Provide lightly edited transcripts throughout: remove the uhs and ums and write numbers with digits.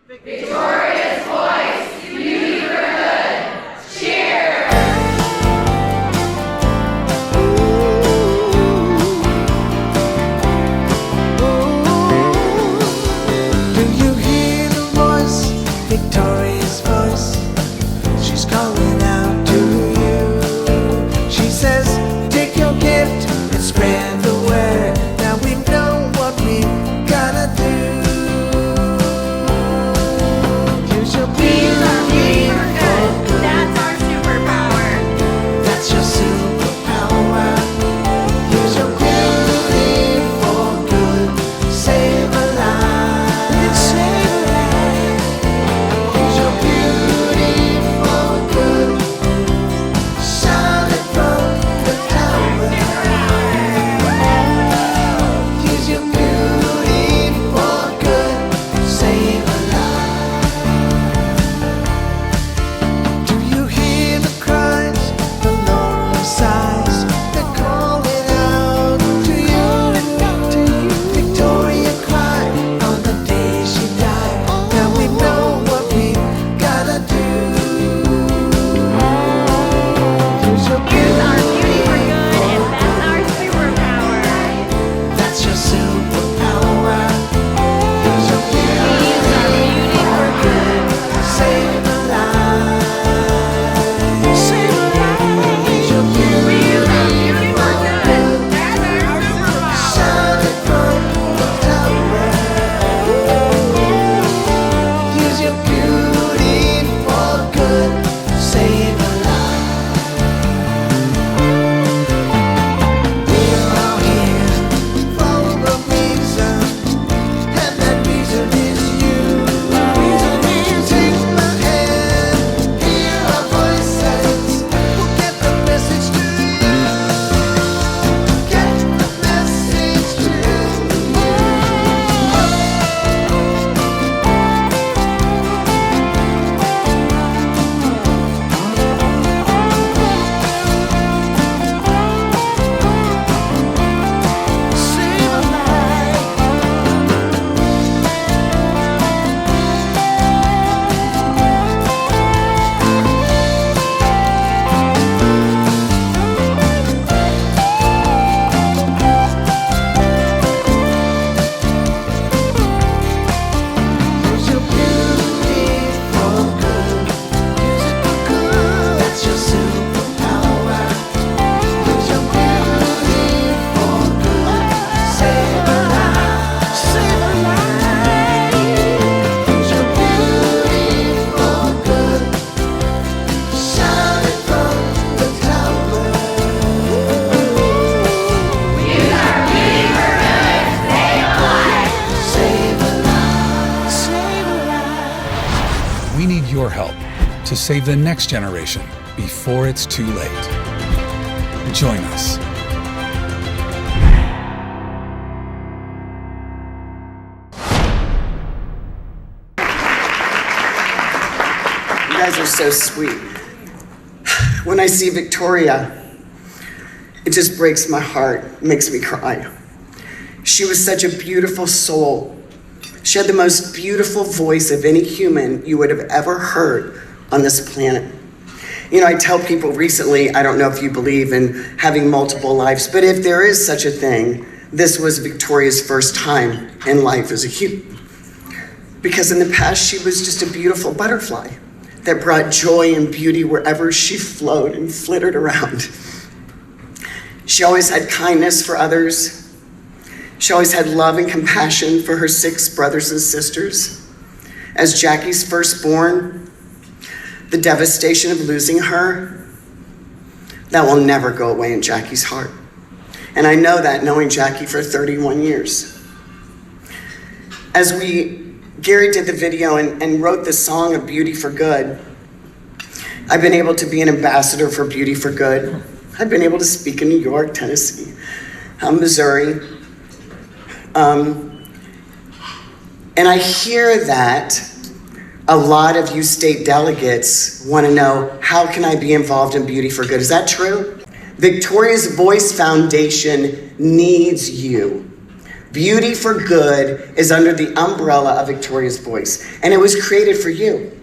Victoria's voice, beauty for good. Cheers! Do you hear the voice, Victoria's voice? She's calling out to you. She says, take your gift and spread the word. Now we know what we gotta do. Use your beauty for good. That's our superpower. That's your superpower. Use your beauty for good. Save a life. Save a life. Use your beauty for good. Shine it from the tower. Use your beauty for good. Save a life. Do you hear the cries, the lonely sighs? They're calling out to you. Victoria cried on the day she died. Now we know what we gotta do. Use your Here's our beauty for beauty good, and that's our superpower. That's your superpower. Use your Use our beauty for good. Save a life. Save a life. Use your Use our beauty beauty for good. That's our superpower. shine it from the tower. Use your beauty for good. Save a life. We're all here for a reason, and that reason is you. Take my hand, hear our voices. We'll get the message to you. Get the message to you. Save a life. Use your beauty for good. Use it for good. That's your superpower. Use your beauty for good. Save a life. Save a life. Use your beauty for good. Shine it from the tower. Use our beauty for good. Save a life. Save a life. Save a life. We need your help to save the next generation before it's too late. Join us. You guys are so sweet. When I see Victoria, it just breaks my heart, makes me cry. She was such a beautiful soul. She had the most beautiful voice of any human you would have ever heard on this planet. You know, I tell people recently, I don't know if you believe in having multiple lives, but if there is such a thing, this was Victoria's first time in life as a human. Because in the past, she was just a beautiful butterfly that brought joy and beauty wherever she flowed and flittered around. She always had kindness for others. She always had love and compassion for her 6 brothers and sisters. As Jackie's firstborn, the devastation of losing her, that will never go away in Jackie's heart. And I know that knowing Jackie for 31 years. As Gary did the video and wrote the song of Beauty for Good, I've been able to be an ambassador for Beauty for Good. I've been able to speak in New York, Tennessee, Missouri. And I hear that a lot of you state delegates want to know, how can I be involved in Beauty for Good? Is that true? Victoria's Voice Foundation needs you. Beauty for Good is under the umbrella of Victoria's Voice, and it was created for you.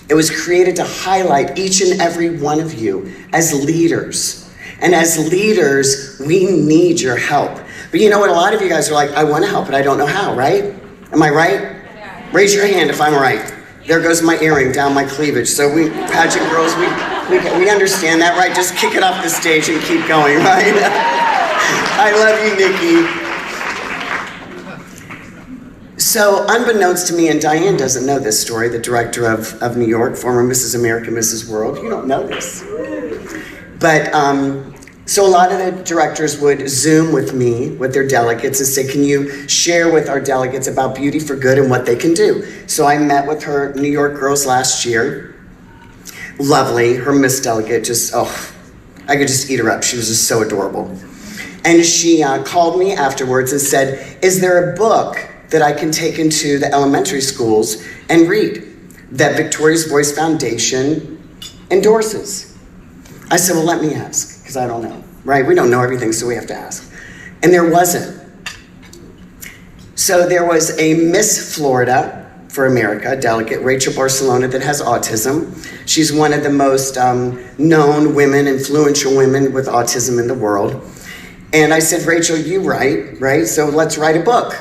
It was created to highlight each and every one of you as leaders. And as leaders, we need your help. But you know what? A lot of you guys are like, I want to help, but I don't know how, right? Am I right? Yeah. Raise your hand if I'm right. There goes my earring down my cleavage. So we, pageant girls, we understand that, right? Just kick it off the stage and keep going, right? I love you, Nikki. So unbeknownst to me, and Diane doesn't know this story, the director of New York, former Mrs. America, Mrs. World, you don't know this. But so a lot of the directors would Zoom with me, with their delegates, and say, can you share with our delegates about Beauty for Good and what they can do? So I met with her New York girls last year. Lovely, her Miss Delegate, just, oh, I could just eat her up. She was just so adorable. And she called me afterwards and said, is there a book that I can take into the elementary schools and read that Victoria's Voice Foundation endorses? I said, well, let me ask, because I don't know, right? We don't know everything, so we have to ask. And there wasn't. So there was a Miss Florida for America delegate, Rachel Barcelona, that has autism. She's one of the most known women, influential women with autism in the world. And I said, Rachel, you write, right? So let's write a book.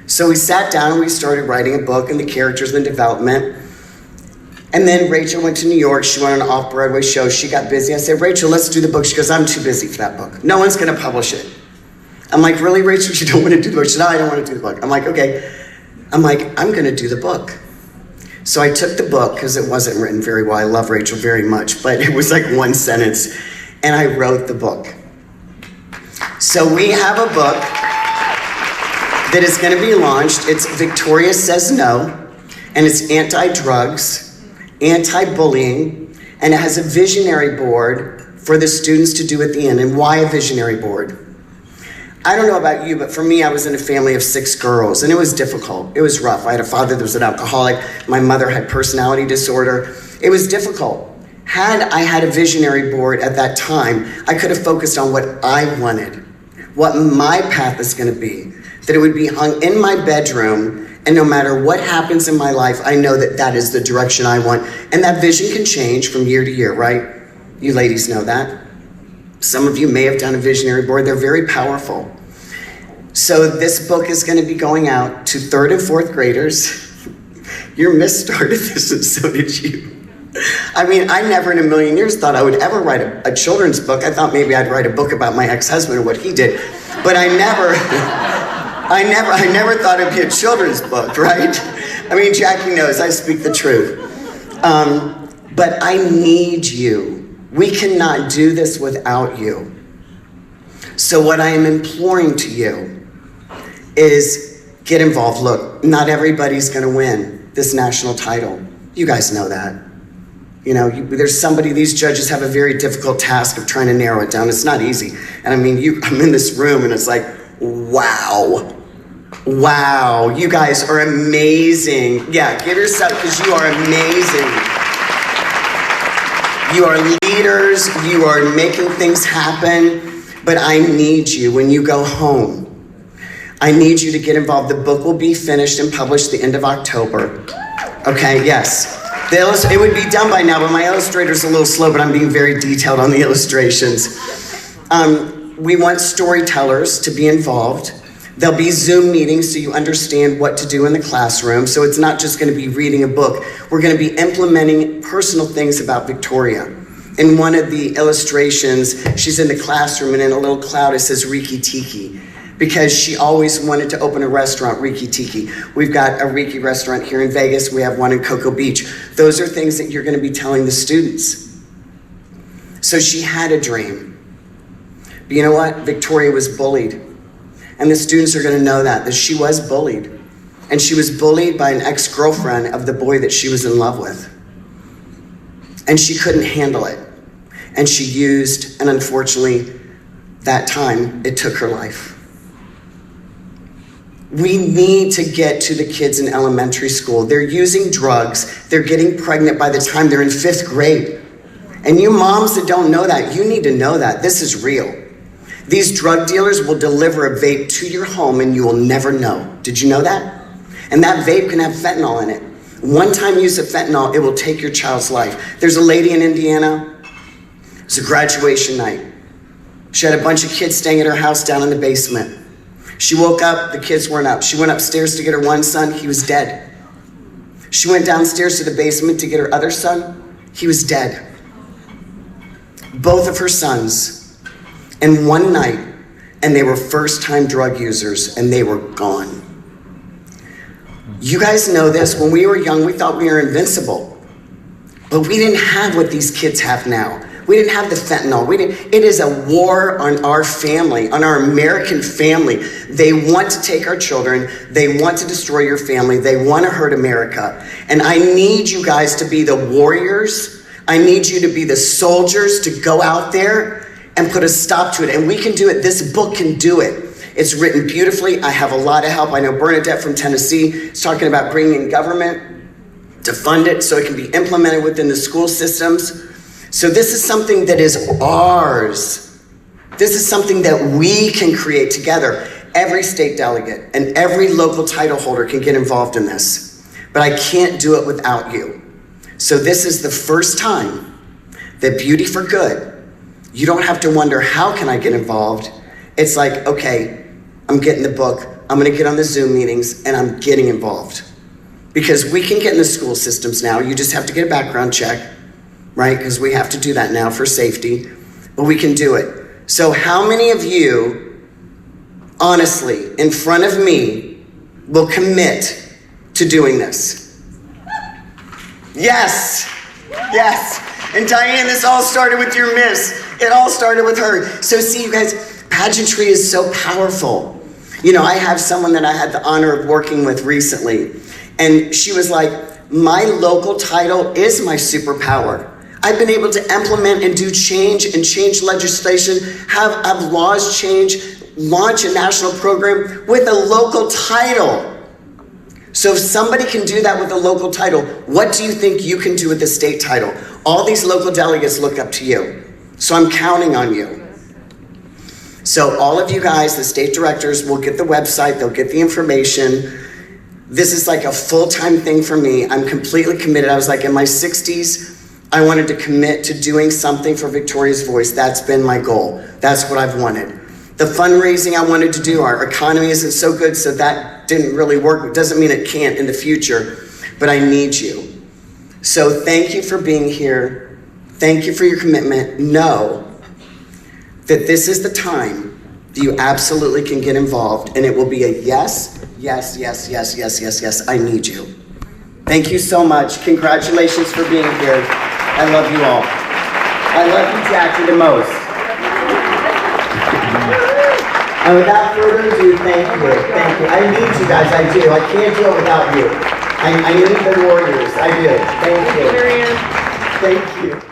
So we sat down and we started writing a book and the characters and development. And then Rachel went to New York. She went on an off-Broadway show. She got busy. I said, Rachel, let's do the book. She goes, I'm too busy for that book. No one's going to publish it. I'm like, really, Rachel? You don't want to do the book? She said, no, I don't want to do the book. I'm like, okay. I'm like, I'm going to do the book. So I took the book, because it wasn't written very well. I love Rachel very much, but it was like one sentence. And I wrote the book. So we have a book that is going to be launched. It's Victoria Says No, and it's anti-drugs, anti-bullying, and it has a visionary board for the students to do at the end. And why a visionary board? I don't know about you, but for me, I was in a family of 6 girls, and it was difficult. It was rough. I had a father that was an alcoholic. My mother had personality disorder. It was difficult. Had I had a visionary board at that time, I could have focused on what I wanted, what my path is going to be, that it would be hung in my bedroom. And no matter what happens in my life, I know that that is the direction I want. And that vision can change from year to year, right? You ladies know that. Some of you may have done a visionary board. They're very powerful. So this book is going to be going out to 3rd and 4th graders. Your Miss started this, and so did you. I mean, I never in a million years thought I would ever write a children's book. I thought maybe I'd write a book about my ex-husband and what he did. But I never thought it'd be a children's book, right? I mean, Jackie knows I speak the truth. But I need you. We cannot do this without you. So what I am imploring to you is get involved. Look, not everybody's gonna win this national title. You guys know that. You know, there's somebody, these judges have a very difficult task of trying to narrow it down. It's not easy. And I mean, I'm in this room and it's like, wow. Wow, you guys are amazing. Yeah, give yourself, because you are amazing. You are leaders, you are making things happen, but I need you when you go home. I need you to get involved. The book will be finished and published the end of October. Okay, yes. It would be done by now, but my illustrator's a little slow, but I'm being very detailed on the illustrations. We want storytellers to be involved. There'll be Zoom meetings so you understand what to do in the classroom. So it's not just going to be reading a book. We're going to be implementing personal things about Victoria. In one of the illustrations, she's in the classroom and in a little cloud it says Riki Tiki, because she always wanted to open a restaurant, Riki Tiki. We've got a Riki restaurant here in Vegas. We have one in Cocoa Beach. Those are things that you're going to be telling the students. So she had a dream. But you know what? Victoria was bullied. And the students are going to know that she was bullied. And she was bullied by an ex-girlfriend of the boy that she was in love with. And she couldn't handle it. And she used, and unfortunately, that time, it took her life. We need to get to the kids in elementary school. They're using drugs. They're getting pregnant by the time they're in 5th grade. And you moms that don't know that, you need to know that. This is real. These drug dealers will deliver a vape to your home and you will never know. Did you know that? And that vape can have fentanyl in it. One-time use of fentanyl, it will take your child's life. There's a lady in Indiana, it's a graduation night. She had a bunch of kids staying at her house down in the basement. She woke up, the kids weren't up. She went upstairs to get her one son, he was dead. She went downstairs to the basement to get her other son, he was dead. Both of her sons, in one night, and they were first-time drug users, and they were gone. You guys know this, when we were young, we thought we were invincible. But we didn't have what these kids have now. We didn't have the fentanyl. It is a war on our family, on our American family. They want to take our children. They want to destroy your family. They want to hurt America. And I need you guys to be the warriors. I need you to be the soldiers to go out there and put a stop to it. And we can do it. This book can do it. It's written beautifully. I have a lot of help. I know Bernadette from Tennessee is talking about bringing in government to fund it so it can be implemented within the school systems. So this is something that is ours. This is something that we can create together. Every state delegate and every local title holder can get involved in this. But I can't do it without you. So this is the first time that Beauty for Good, you don't have to wonder, how can I get involved? It's like, okay, I'm getting the book, I'm gonna get on the Zoom meetings, and I'm getting involved. Because we can get in the school systems now, you just have to get a background check, right? Because we have to do that now for safety, but we can do it. So how many of you, honestly, in front of me, will commit to doing this? Yes, yes. And Diane, this all started with your miss. It all started with her. So see, you guys, pageantry is so powerful. You know, I have someone that I had the honor of working with recently, and she was like, my local title is my superpower. I've been able to implement and do change and change legislation, have laws change, launch a national program with a local title. So if somebody can do that with a local title, what do you think you can do with the state title? All these local delegates look up to you. So I'm counting on you. So all of you guys, the state directors, will get the website, they'll get the information. This is like a full-time thing for me. I'm completely committed. I was like in my 60s, I wanted to commit to doing something for Victoria's Voice. That's been my goal. That's what I've wanted. The fundraising I wanted to do, our economy isn't so good, so that didn't really work. It doesn't mean it can't in the future, but I need you. So thank you for being here. Thank you for your commitment. Know that this is the time that you absolutely can get involved, and it will be a yes, yes, yes, yes, yes, yes, yes, I need you. Thank you so much. Congratulations for being here. I love you all. I love you, Jackie, the most. And without further ado, thank you. Thank you. I need you guys, I do. I can't do it without you. I need the warriors, I do. Thank you. Marianne. Thank you.